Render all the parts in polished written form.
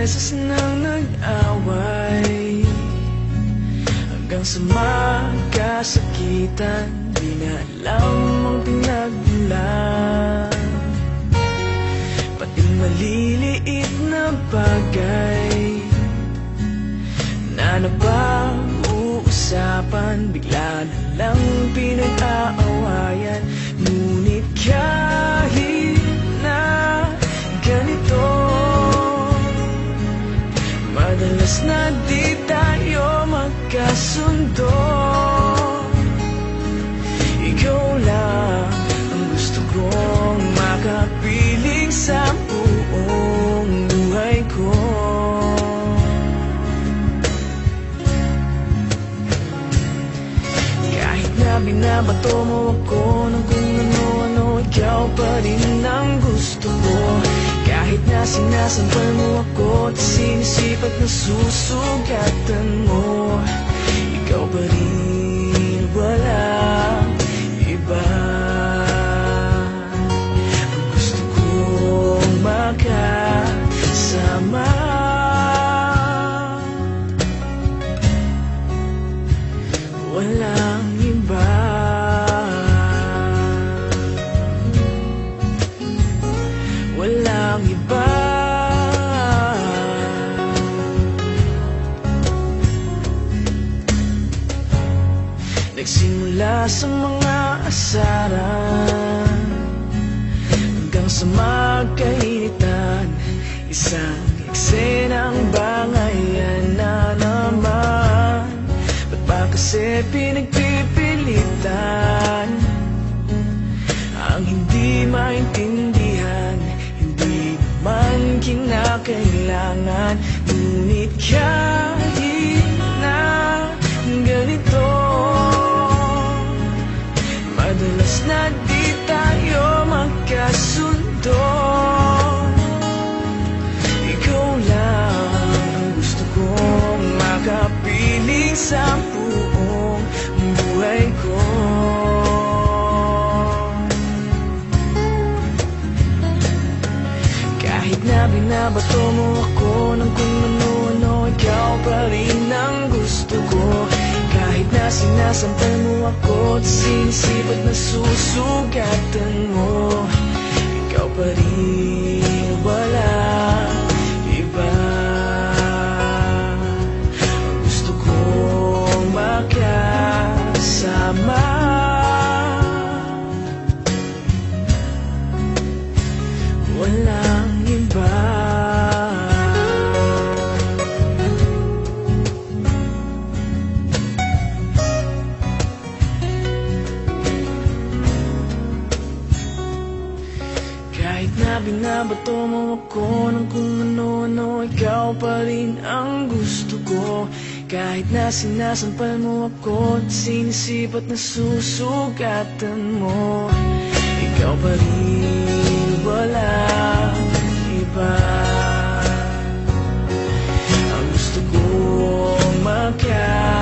beses nang nag-away, hanggang sa magkasakitan, di na alam ang pinagmulan. Pati maliliit na bagay na napag-uusapan, bigla na lang pinag-aawayan. Ngunit kahit na ganito, madalas na di tayo magkasundo. Ikaw lang ang gusto kong makapiling sa buong buhay ko. Kahit na binabato mo ako ng kung ano-ano, ikaw pa rin ang gusto ko. Kahit na sinasampal mo ako at sinisipat na susugatan mo, ikaw pa rin, walang iba. Ang gusto kong makasama, walang iba. Walang iba. Nagsimula sa mga asaran hanggang sa magkainitan, isang eksenang bangayan na naman. Ba't ba kasi pinagpipilitan ang hindi maintindihan? Hindi naman kinakailangan. Ngunit kahit na ganito, madalas na di tayo magkasundo. Ikaw lang ang gusto kong makapiling sa buong buhay ko. Kahit na binabato mo ako ng kung ano-ano, ikaw pa rin ang gusto ko. Kahit na sinasampal mo ako at sinisipat na susugatan mo, ikaw pa rin, walang iba. Ang gusto kong makasama, walang iba. Kahit na binabato mo ako ng kung ano-ano, ikaw pa rin ang gusto ko. Kahit na sinasampal mo ako at sinisipat na susugatan mo, ikaw pa rin, walang iba. Ang gusto kong makasama,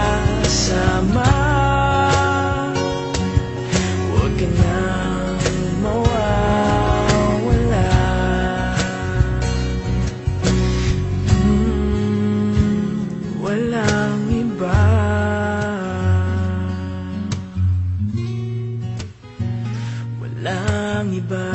huwag ka nang mawawala. Walang iba. Walang iba.